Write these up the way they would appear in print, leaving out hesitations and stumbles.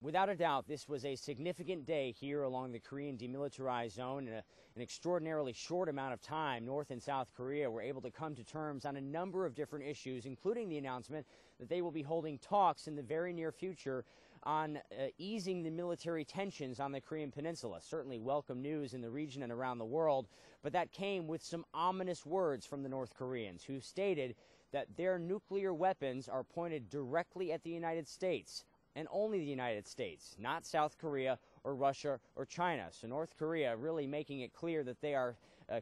Without a doubt, this was a significant day here along the Korean demilitarized zone. In an extraordinarily short amount of time, North and South Korea were able to come to terms on a number of different issues, including the announcement that they will be holding talks in the very near future on easing the military tensions on the Korean Peninsula. Certainly welcome news in the region and around the world, but that came with some ominous words from the North Koreans, who stated that their nuclear weapons are pointed directly at the United States, and only the United States, not South Korea or Russia or China. So North Korea really making it clear that they are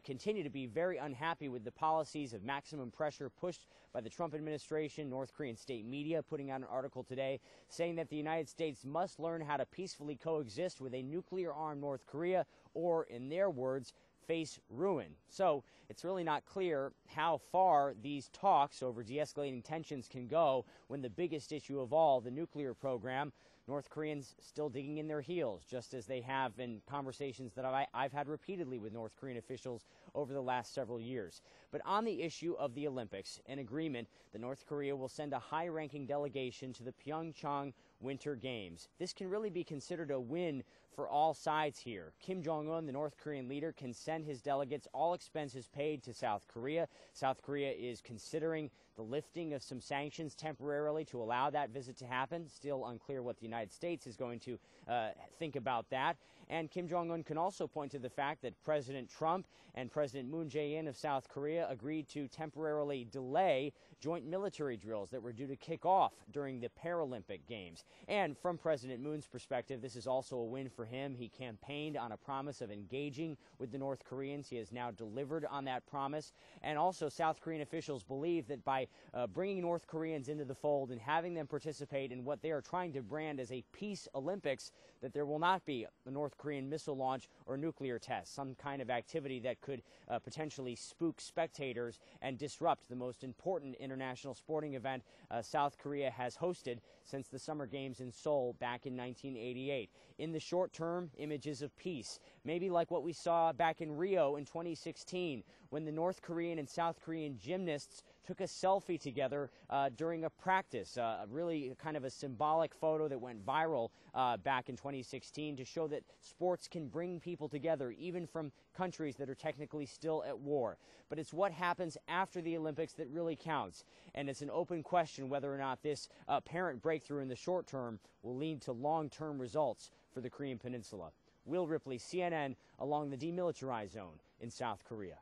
continue to be very unhappy with the policies of maximum pressure pushed by the Trump administration. North Korean state media putting out an article today saying that the United States must learn how to peacefully coexist with a nuclear-armed North Korea, or, in their words, face ruin. So it's really not clear how far these talks over de-escalating tensions can go when the biggest issue of all, the nuclear program, North Koreans still digging in their heels, just as they have in conversations that I've had repeatedly with North Korean officials over the last several years. But on the issue of the Olympics, an agreement that North Korea will send a high-ranking delegation to the PyeongChang Winter Games. This can really be considered a win for all sides here. Kim Jong-un, the North Korean leader, can send his delegates, all expenses paid, to South Korea. South Korea is considering the lifting of some sanctions temporarily to allow that visit to happen. Still unclear what the United States is going to think about that. And Kim Jong-un can also point to the fact that President Trump and President Moon Jae-in of South Korea agreed to temporarily delay joint military drills that were due to kick off during the Paralympic Games. And from President Moon's perspective, this is also a win for him. He campaigned on a promise of engaging with the North Koreans. He has now delivered on that promise. And also, South Korean officials believe that by bringing North Koreans into the fold and having them participate in what they are trying to brand as a peace Olympics, that there will not be a North Korean missile launch or nuclear test, some kind of activity that could potentially spook spectators and disrupt the most important international sporting event South Korea has hosted since the Summer Games in Seoul back in 1988. In the short term, images of peace, maybe like what we saw back in Rio in 2016, when the North Korean and South Korean gymnasts took a selfie together during a practice, really kind of a symbolic photo that went viral back in 2016 to show that sports can bring people together, even from countries that are technically still at war. But it's what happens after the Olympics that really counts, and it's an open question whether or not this apparent breakthrough in the short term will lead to long-term results for the Korean Peninsula. Will Ripley, CNN, along the demilitarized zone in South Korea.